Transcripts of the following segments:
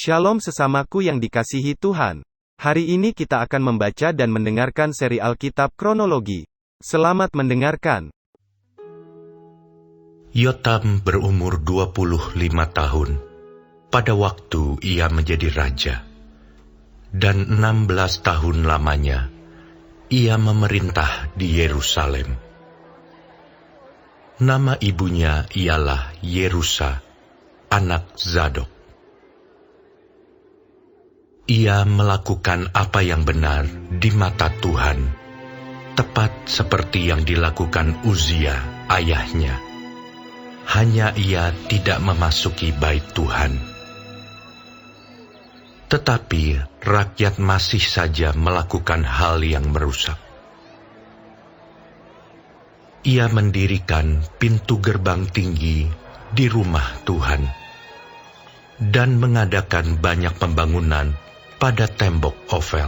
Shalom sesamaku yang dikasihi Tuhan. Hari ini kita akan membaca dan mendengarkan seri Alkitab kronologi. Selamat mendengarkan. Yotam berumur 25 tahun pada waktu ia menjadi raja, dan 16 tahun lamanya ia memerintah di Yerusalem. Nama ibunya ialah Yerusa, anak Zadok. Ia melakukan apa yang benar di mata Tuhan, tepat seperti yang dilakukan Uzia, ayahnya. Hanya ia tidak memasuki bait Tuhan. Tetapi rakyat masih saja melakukan hal yang merusak. Ia mendirikan pintu gerbang tinggi di rumah Tuhan, dan mengadakan banyak pembangunan pada tembok Ofel.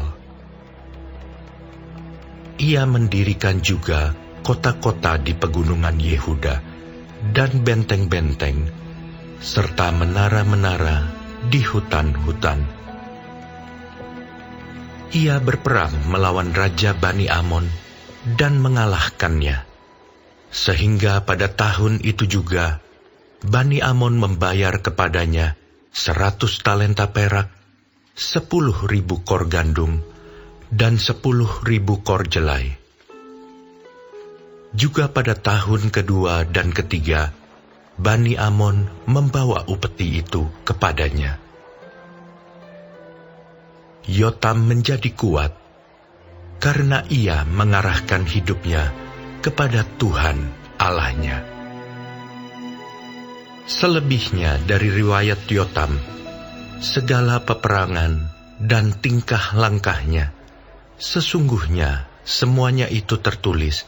Ia mendirikan juga kota-kota di pegunungan Yehuda, dan benteng-benteng, serta menara-menara di hutan-hutan. Ia berperang melawan Raja Bani Amon dan mengalahkannya, sehingga pada tahun itu juga Bani Amon membayar kepadanya 100 talenta perak, 10.000 kor gandum, dan 10.000 kor jelai. Juga pada tahun kedua dan ketiga, Bani Amon membawa upeti itu kepadanya. Yotam menjadi kuat karena ia mengarahkan hidupnya kepada Tuhan Allahnya. Selebihnya dari riwayat Yotam, segala peperangan dan tingkah langkahnya, sesungguhnya semuanya itu tertulis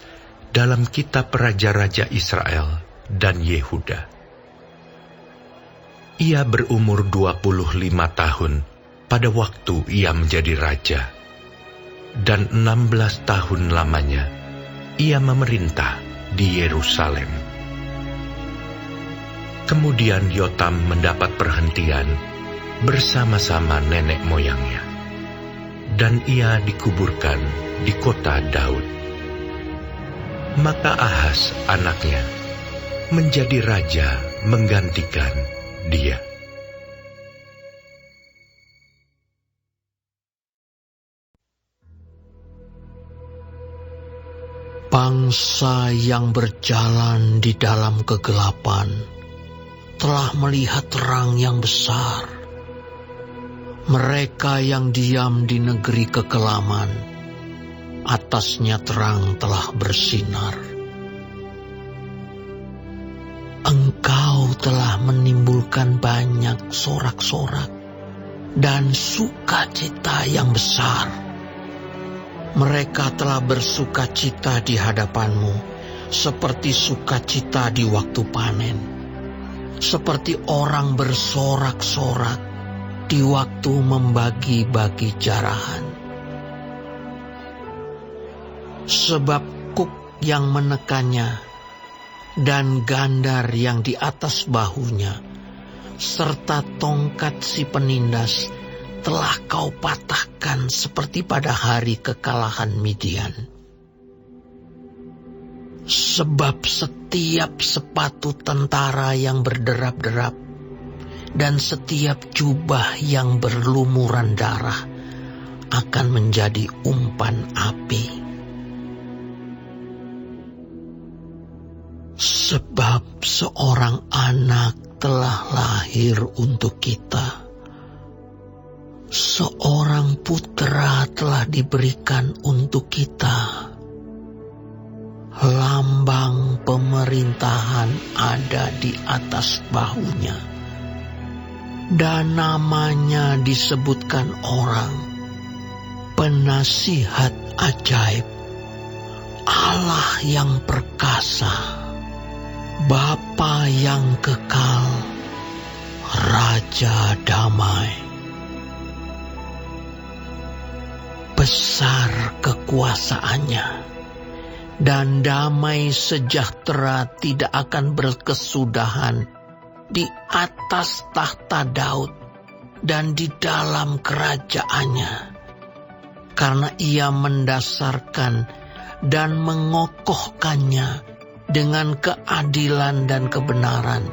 dalam kitab Raja-Raja Israel dan Yehuda. Ia berumur 25 tahun pada waktu ia menjadi raja, dan 16 tahun lamanya ia memerintah di Yerusalem. Kemudian Yotam mendapat perhentian bersama-sama nenek moyangnya, dan ia dikuburkan di kota Daud. Maka Ahaz anaknya menjadi raja menggantikan dia. Bangsa yang berjalan di dalam kegelapan telah melihat terang yang besar. Mereka yang diam di negeri kekelaman, atasnya terang telah bersinar. Engkau telah menimbulkan banyak sorak-sorak dan sukacita yang besar. Mereka telah bersukacita di hadapanmu, seperti sukacita di waktu panen, seperti orang bersorak-sorak di waktu membagi-bagi jarahan. Sebab kuk yang menekannya dan gandar yang di atas bahunya, serta tongkat si penindas telah kau patahkan seperti pada hari kekalahan Midian. Sebab setiap sepatu tentara yang berderap-derap dan setiap jubah yang berlumuran darah akan menjadi umpan api. Sebab seorang anak telah lahir untuk kita, seorang putra telah diberikan untuk kita. Lambang pemerintahan ada di atas bahunya, dan namanya disebutkan orang Penasihat Ajaib, Allah yang perkasa, Bapa yang kekal, Raja damai. Besar kekuasaannya, dan damai sejahtera tidak akan berkesudahan di atas tahta Daud dan di dalam kerajaannya, karena ia mendasarkan dan mengokohkannya dengan keadilan dan kebenaran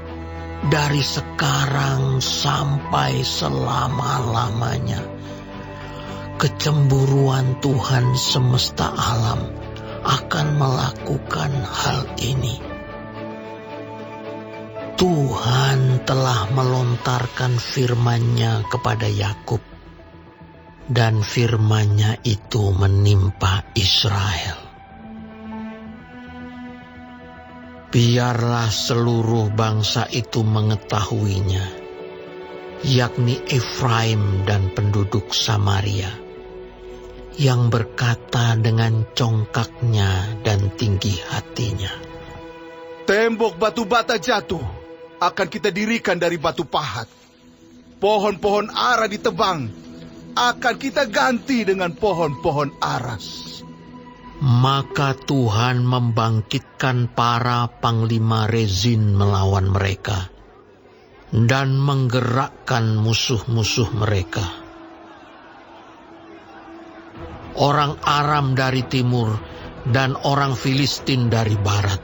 dari sekarang sampai selama-lamanya. Kecemburuan Tuhan semesta alam akan melakukan hal ini. Tuhan telah melontarkan firman-Nya kepada Yakub, dan firman-Nya itu menimpa Israel. Biarlah seluruh bangsa itu mengetahuinya, yakni Efraim dan penduduk Samaria, yang berkata dengan congkaknya dan tinggi hatinya, Tembok batu bata jatuh, akan kita dirikan dari batu pahat. Pohon-pohon ara ditebang, akan kita ganti dengan pohon-pohon aras. Maka Tuhan membangkitkan para panglima Rezin melawan mereka, dan menggerakkan musuh-musuh mereka. Orang Aram dari timur dan orang Filistin dari barat.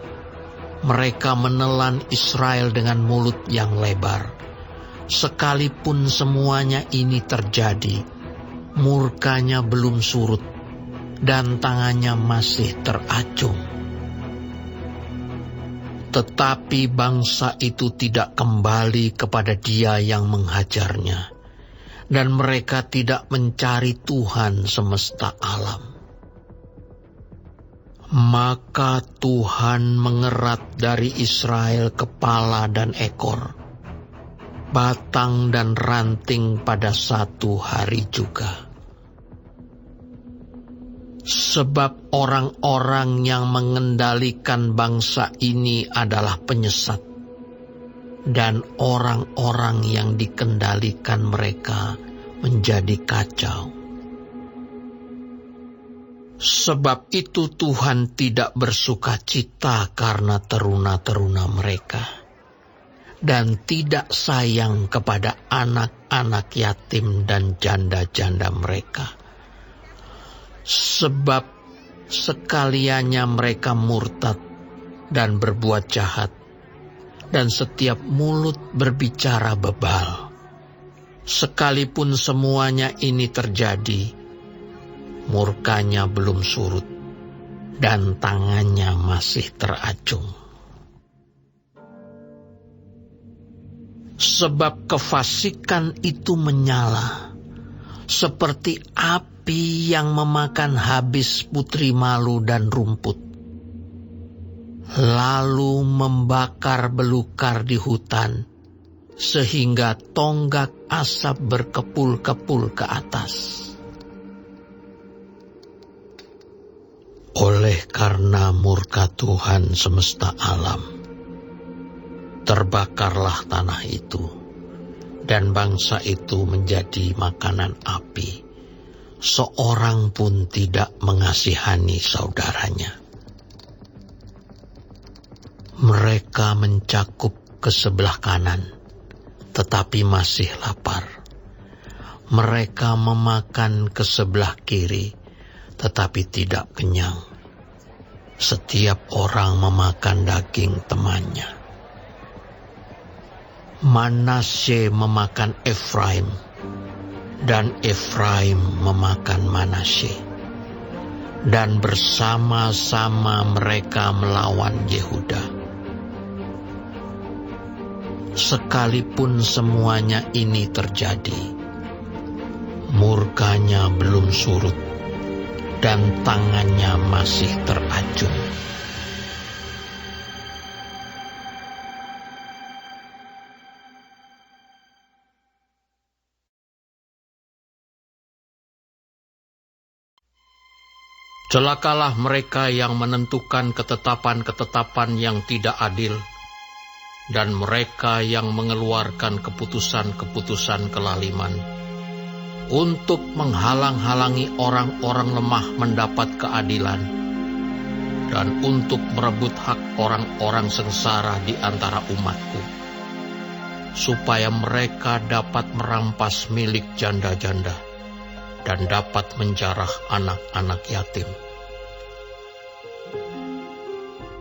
Mereka menelan Israel dengan mulut yang lebar. Sekalipun semuanya ini terjadi, murkanya belum surut, dan tangannya masih teracung. Tetapi bangsa itu tidak kembali kepada Dia yang menghajarnya, dan mereka tidak mencari Tuhan semesta alam. Maka Tuhan mengerat dari Israel kepala dan ekor, batang dan ranting pada satu hari juga. Sebab orang-orang yang mengendalikan bangsa ini adalah penyesat, dan orang-orang yang dikendalikan mereka menjadi kacau. Sebab itu Tuhan tidak bersuka cita karena teruna-teruna mereka, dan tidak sayang kepada anak-anak yatim dan janda-janda mereka. Sebab sekaliannya mereka murtad dan berbuat jahat, dan setiap mulut berbicara bebal. Sekalipun semuanya ini terjadi, murkanya belum surut, dan tangannya masih teracung. Sebab kefasikan itu menyala, seperti api yang memakan habis putri malu dan rumput, lalu membakar belukar di hutan, sehingga tonggak asap berkepul-kepul ke atas. Oleh karena murka Tuhan semesta alam, terbakarlah tanah itu, dan bangsa itu menjadi makanan api. Seorang pun tidak mengasihani saudaranya. Mereka mencakup ke sebelah kanan, tetapi masih lapar. Mereka memakan ke sebelah kiri, tetapi tidak kenyang. Setiap orang memakan daging temannya. Manasye memakan Efraim, dan Efraim memakan Manasye, dan bersama-sama mereka melawan Yehuda. Sekalipun semuanya ini terjadi, murkanya belum surut, dan tangannya masih teracung. Celakalah mereka yang menentukan ketetapan-ketetapan yang tidak adil, dan mereka yang mengeluarkan keputusan-keputusan kelaliman, untuk menghalang-halangi orang-orang lemah mendapat keadilan, dan untuk merebut hak orang-orang sengsara di antara umatku. supaya mereka dapat merampas milik janda-janda dan dapat menjarah anak-anak yatim.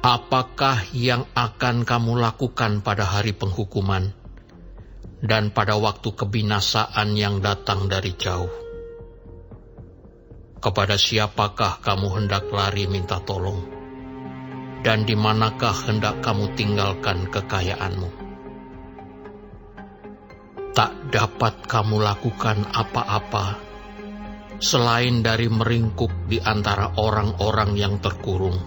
Apakah yang akan kamu lakukan pada hari penghukuman dan pada waktu kebinasaan yang datang dari jauh? Kepada siapakah kamu hendak lari minta tolong? Dan di manakah hendak kamu tinggalkan kekayaanmu? Tak dapat kamu lakukan apa-apa selain dari meringkuk di antara orang-orang yang terkurung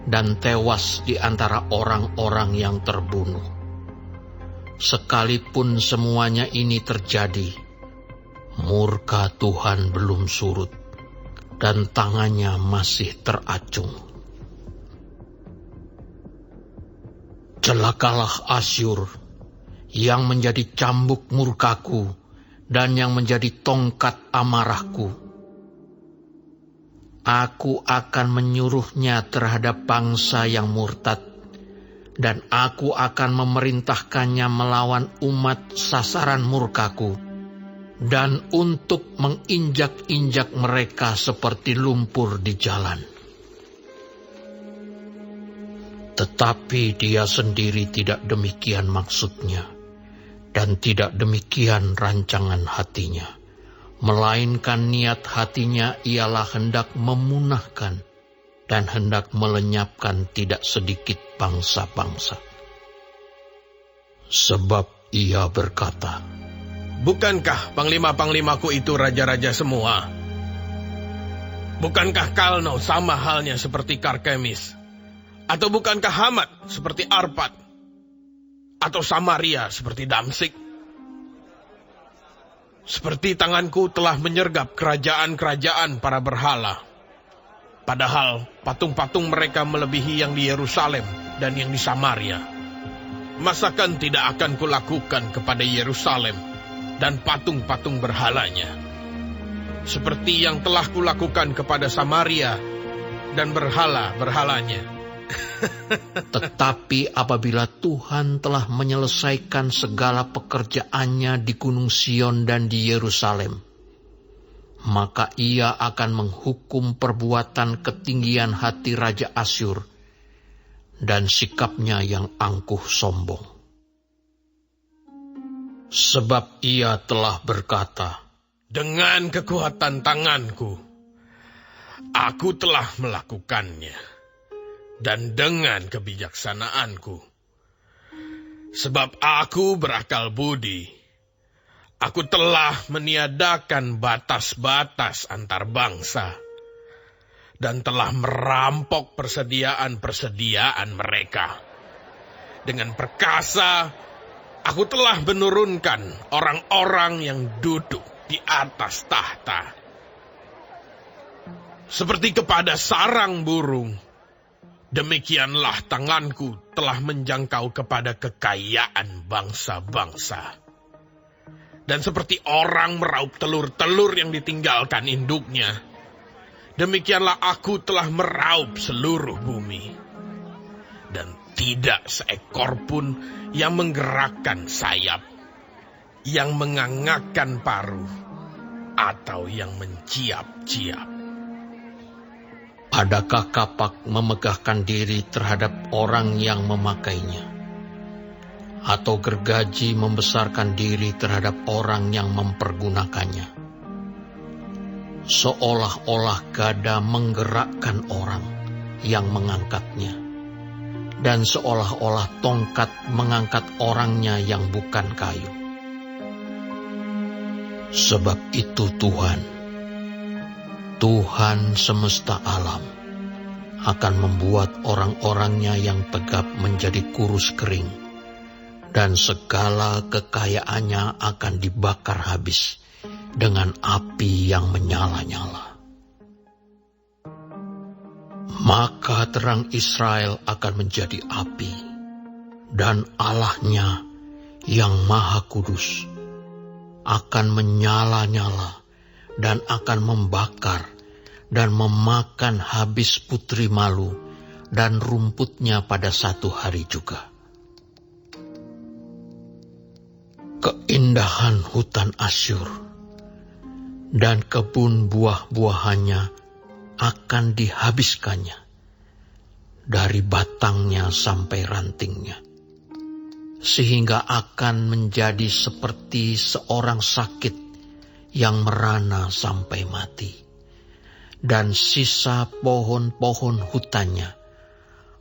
dan tewas di antara orang-orang yang terbunuh. Sekalipun semuanya ini terjadi, murka Tuhan belum surut dan tangannya masih teracung. Celakalah Asyur yang menjadi cambuk murkaku dan yang menjadi tongkat amarahku. Aku akan menyuruhnya terhadap bangsa yang murtad, dan aku akan memerintahkannya melawan umat sasaran murkaku, dan untuk menginjak-injak mereka seperti lumpur di jalan. Tetapi dia sendiri tidak demikian maksudnya, dan tidak demikian rancangan hatinya. Melainkan niat hatinya ialah hendak memunahkan dan hendak melenyapkan tidak sedikit bangsa-bangsa. Sebab ia berkata, bukankah panglima-panglimaku itu raja-raja semua? Bukankah Kalno sama halnya seperti Karkemis? Atau bukankah Hamat seperti Arpad? Atau Samaria seperti Damsik? Seperti tanganku telah menyergap kerajaan-kerajaan para berhala. Padahal patung-patung mereka melebihi yang di Yerusalem dan yang di Samaria. Masakan tidak akan kulakukan kepada Yerusalem dan patung-patung berhalanya, seperti yang telah kulakukan kepada Samaria dan berhala-berhalanya. Tetapi apabila Tuhan telah menyelesaikan segala pekerjaannya di Gunung Sion dan di Yerusalem, maka ia akan menghukum perbuatan ketinggian hati Raja Asyur dan sikapnya yang angkuh sombong. Sebab ia telah berkata, dengan kekuatan tanganku, aku telah melakukannya. Dan dengan kebijaksanaanku, sebab aku berakal budi, aku telah meniadakan batas-batas antar bangsa, dan telah merampok persediaan-persediaan mereka. Dengan perkasa, aku telah menurunkan orang-orang yang duduk di atas tahta, seperti kepada sarang burung. Demikianlah tanganku telah menjangkau kepada kekayaan bangsa-bangsa. Dan seperti orang meraup telur-telur yang ditinggalkan induknya, demikianlah aku telah meraup seluruh bumi. Dan tidak seekor pun yang menggerakkan sayap, yang mengangakkan paruh, atau yang menciap-ciap. Adakah kapak memegahkan diri terhadap orang yang memakainya? Atau gergaji membesarkan diri terhadap orang yang mempergunakannya? Seolah-olah gada menggerakkan orang yang mengangkatnya, dan seolah-olah tongkat mengangkat orangnya yang bukan kayu. Sebab itu Tuhan semesta alam akan membuat orang-orangnya yang tegap menjadi kurus kering, dan segala kekayaannya akan dibakar habis dengan api yang menyala-nyala. Maka terang Israel akan menjadi api, dan Allahnya yang Maha Kudus akan menyala-nyala dan akan membakar dan memakan habis putri malu dan rumputnya pada satu hari juga. keindahan hutan Asyur dan kebun buah-buahannya akan dihabiskannya, dari batangnya sampai rantingnya, sehingga akan menjadi seperti seorang sakit yang merana sampai mati. Dan sisa pohon-pohon hutannya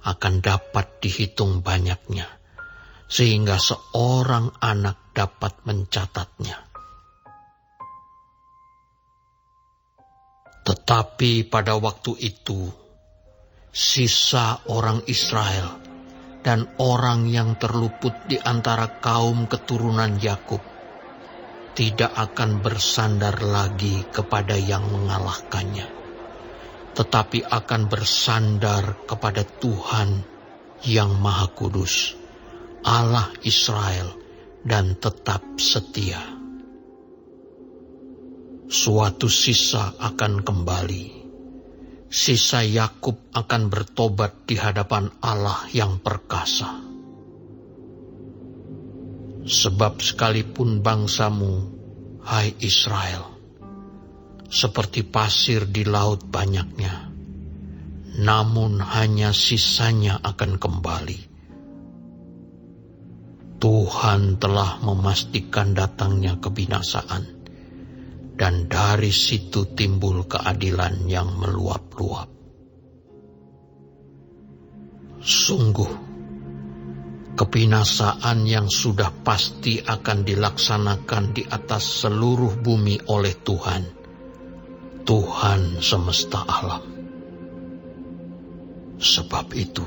akan dapat dihitung banyaknya, sehingga seorang anak dapat mencatatnya. Tetapi pada waktu itu, sisa orang Israel dan orang yang terluput di antara kaum keturunan Yakub tidak akan bersandar lagi kepada yang mengalahkannya, tetapi akan bersandar kepada Tuhan yang Maha Kudus, Allah Israel, dan tetap setia. Suatu sisa akan kembali. Sisa Yakub akan bertobat di hadapan Allah yang perkasa. Sebab sekalipun bangsamu, hai Israel, seperti pasir di laut banyaknya, namun hanya sisanya akan kembali. Tuhan telah memastikan datangnya kebinasaan, dan dari situ timbul keadilan yang meluap-luap. Sungguh, kebinasaan yang sudah pasti akan dilaksanakan di atas seluruh bumi oleh Tuhan, Tuhan semesta alam. Sebab itu,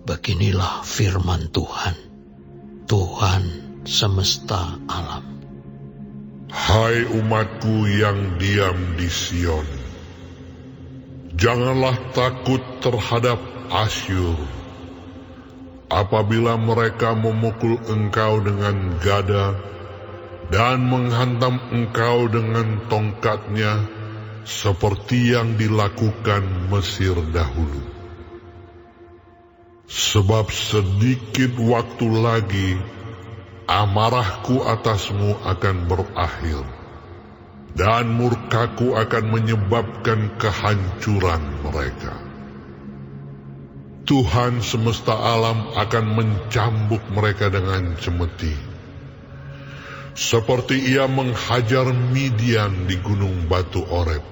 beginilah firman Tuhan, Tuhan semesta alam. Hai umatku yang diam di Sion, janganlah takut terhadap Asyur. Apabila mereka memukul engkau dengan gada dan menghantam engkau dengan tongkatnya, seperti yang dilakukan Mesir dahulu. Sebab sedikit waktu lagi amarahku atasmu akan berakhir, dan murkaku akan menyebabkan kehancuran mereka. Tuhan semesta alam akan mencambuk mereka dengan cemeti, seperti ia menghajar Midian di gunung batu Oreb,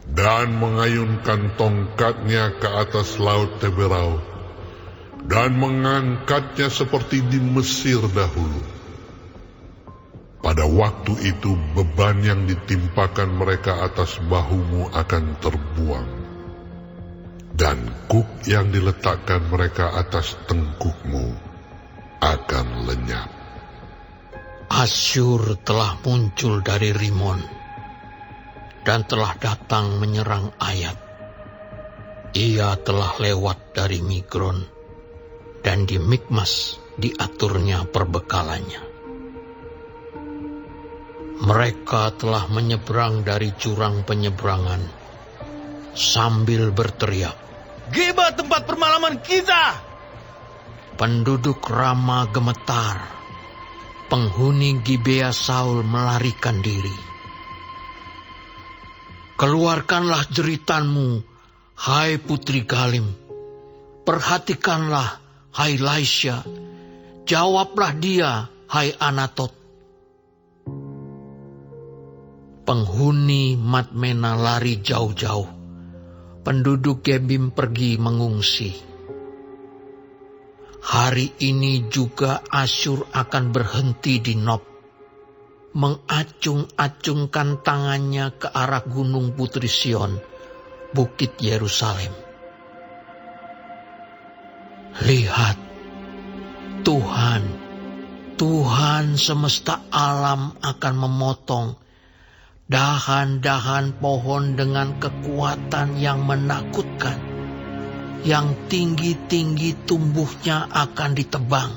dan mengayunkan tongkatnya ke atas laut Teberau, dan mengangkatnya seperti di Mesir dahulu. Pada waktu itu beban yang ditimpakan mereka atas bahumu akan terbuang, dan kuk yang diletakkan mereka atas tengkukmu akan lenyap. Asyur telah muncul dari Rimon dan telah datang menyerang Ayat. Ia telah lewat dari Migron, dan di Mikmas diaturnya perbekalannya. Mereka telah menyeberang dari jurang penyeberangan sambil berteriak, Geba tempat permalaman kita! Penduduk Rama gemetar, penghuni Gibea Saul melarikan diri. Keluarkanlah jeritanmu, hai putri Galim. Perhatikanlah, hai Laisya, jawablah dia, hai Anatot. Penghuni Madmena lari jauh-jauh, penduduk Gebim pergi mengungsi. Hari ini juga Asyur akan berhenti di Nob, mengacung-acungkan tangannya ke arah gunung Putri Sion, bukit Yerusalem. Lihat, Tuhan semesta alam akan memotong dahan-dahan pohon dengan kekuatan yang menakutkan. Yang tinggi-tinggi tumbuhnya akan ditebang,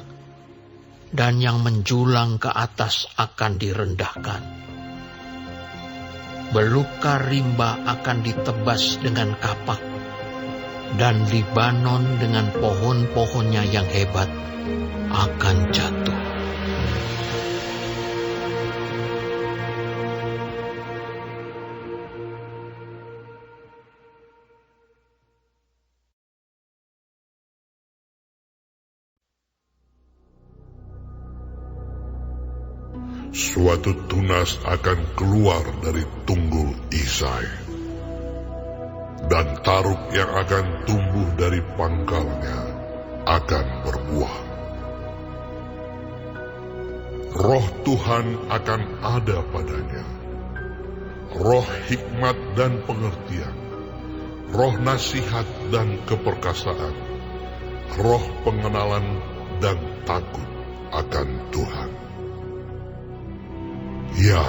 dan yang menjulang ke atas akan direndahkan. Belukar rimba akan ditebas dengan kapak, dan Libanon dengan pohon-pohonnya yang hebat akan jatuh. suatu tunas akan keluar dari tunggul Isai, dan taruk yang akan tumbuh dari pangkalnya akan berbuah. Roh Tuhan akan ada padanya, roh hikmat dan pengertian, roh nasihat dan keperkasaan, roh pengenalan dan takut akan Tuhan. Ya,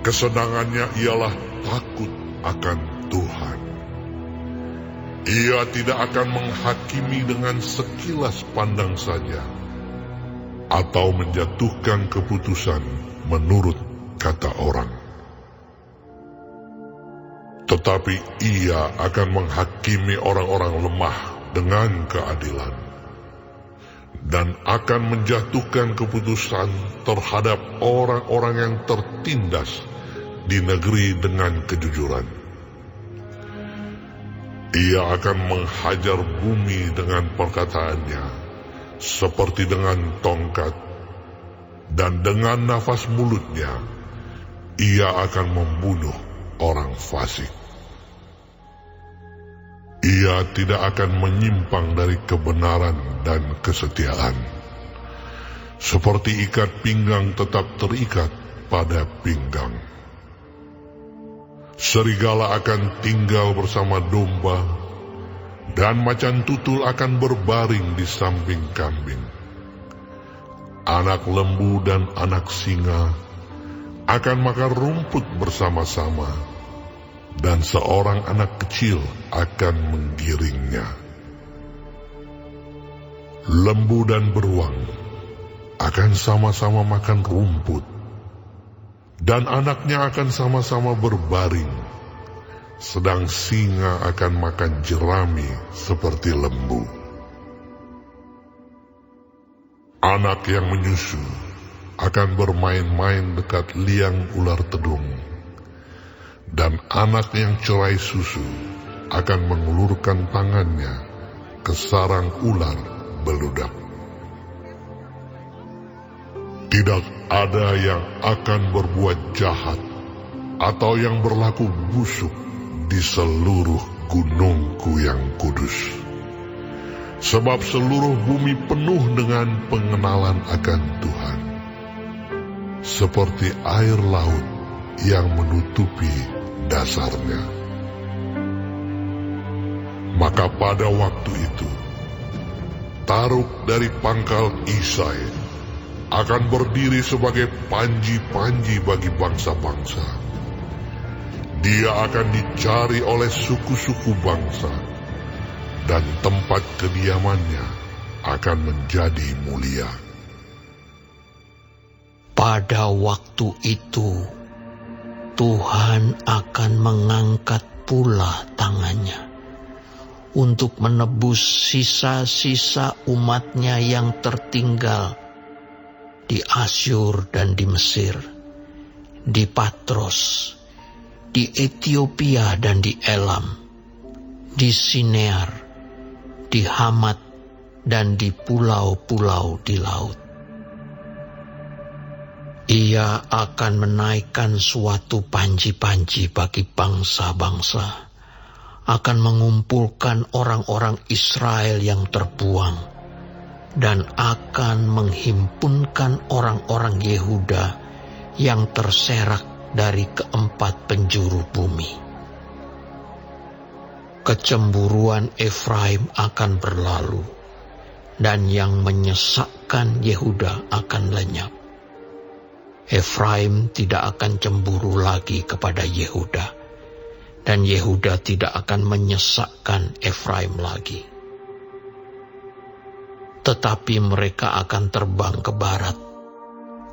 kesenangannya ialah takut akan Tuhan. Ia tidak akan menghakimi dengan sekilas pandang saja, atau menjatuhkan keputusan menurut kata orang. Tetapi ia akan menghakimi orang-orang lemah dengan keadilan, dan akan menjatuhkan keputusan terhadap orang-orang yang tertindas di negeri dengan kejujuran. Ia akan menghajar bumi dengan perkataannya, seperti dengan tongkat, dan dengan nafas mulutnya, ia akan membunuh orang fasik. Ia tidak akan menyimpang dari kebenaran dan kesetiaan. Seperti ikat pinggang tetap terikat pada pinggang. Serigala akan tinggal bersama domba, dan macan tutul akan berbaring di samping kambing. Anak lembu dan anak singa akan makan rumput bersama-sama, dan seorang anak kecil akan menggiringnya. Lembu dan beruang akan sama-sama makan rumput, dan anaknya akan sama-sama berbaring, sedang singa akan makan jerami seperti lembu. Anak yang menyusu akan bermain-main dekat liang ular tedung, dan anak yang cerai susu akan mengulurkan tangannya ke sarang ular beludak. Tidak ada yang akan berbuat jahat atau yang berlaku busuk di seluruh gunungku yang kudus. Sebab seluruh bumi penuh dengan pengenalan akan Tuhan, seperti air laut yang menutupi dasarnya. Maka pada waktu itu, taruk dari pangkal Isai akan berdiri sebagai panji-panji bagi bangsa-bangsa. Dia akan dicari oleh suku-suku bangsa, dan tempat kediamannya akan menjadi mulia. Pada waktu itu, Tuhan akan mengangkat pula tangannya untuk menebus sisa-sisa umatnya yang tertinggal di Asyur dan di Mesir, di Patros, di Ethiopia dan di Elam, di Sinear, di Hamat, dan di pulau-pulau di laut. Ia akan menaikkan suatu panji-panji bagi bangsa-bangsa, akan mengumpulkan orang-orang Israel yang terbuang, dan akan menghimpunkan orang-orang Yehuda yang terserak dari keempat penjuru bumi. Kecemburuan Efraim akan berlalu, dan yang menyesakkan Yehuda akan lenyap. Efraim tidak akan cemburu lagi kepada Yehuda, dan Yehuda tidak akan menyesakkan Efraim lagi. Tetapi mereka akan terbang ke barat,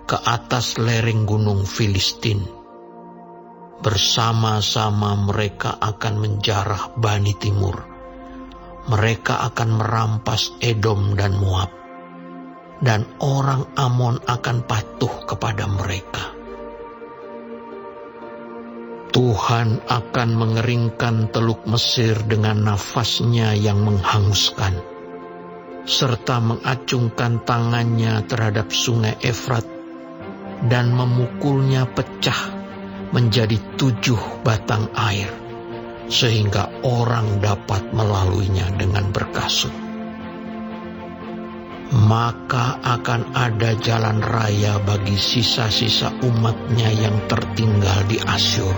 ke atas lereng gunung Filistin. Bersama-sama mereka akan menjarah Bani Timur. Mereka akan merampas Edom dan Moab, dan orang Amon akan patuh kepada mereka. Tuhan akan mengeringkan teluk Mesir dengan nafasnya yang menghanguskan, serta mengacungkan tangannya terhadap sungai Efrat dan memukulnya pecah menjadi 7 batang air, sehingga orang dapat melaluinya dengan berkasut. Maka akan ada jalan raya bagi sisa-sisa umatnya yang tertinggal di Asyur,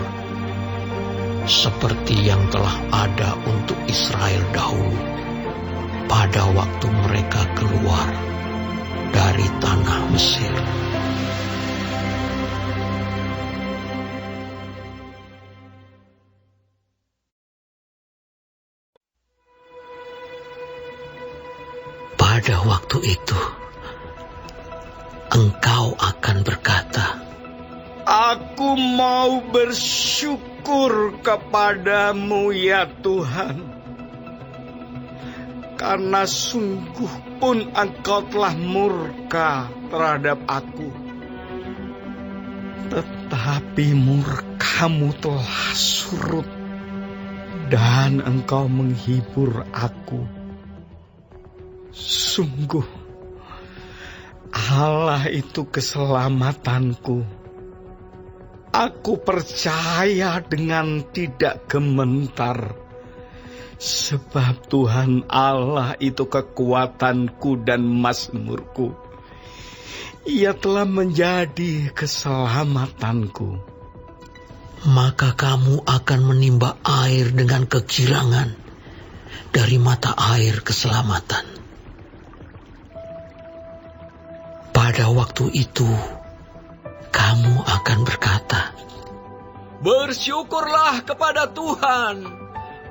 seperti yang telah ada untuk Israel dahulu, pada waktu mereka keluar dari tanah Mesir. Pada waktu itu, engkau akan berkata, Aku mau bersyukur kepadamu ya Tuhan, karena sungguh pun engkau telah murka terhadap aku. Tetapi murkamu telah surut, dan engkau menghibur aku. Sungguh, Allah itu keselamatanku. Aku percaya dengan tidak gementar, sebab Tuhan Allah itu kekuatanku dan mazmurku. Ia telah menjadi keselamatanku. maka kamu akan menimba air dengan kegirangan dari mata air keselamatan. Pada waktu itu, kamu akan berkata, Bersyukurlah kepada Tuhan,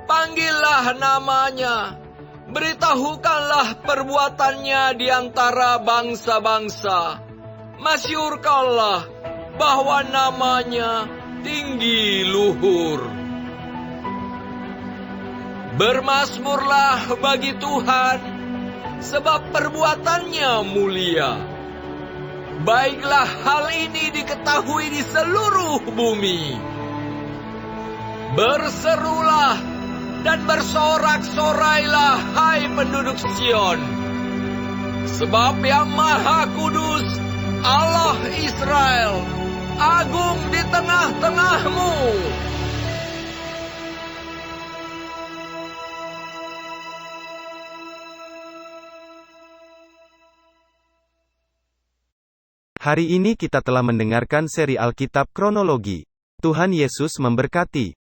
panggillah namanya, beritahukanlah perbuatannya di antara bangsa-bangsa, masyhurkanlah bahwa namanya tinggi luhur. Bermasmurlah bagi Tuhan, sebab perbuatannya mulia. Baiklah hal ini diketahui di seluruh bumi. Berserulah dan bersorak-sorailah, hai penduduk Sion. Sebab yang Maha Kudus, Allah Israel, agung di tengah-tengahmu. Hari ini kita telah mendengarkan seri Alkitab Kronologi. Tuhan Yesus memberkati.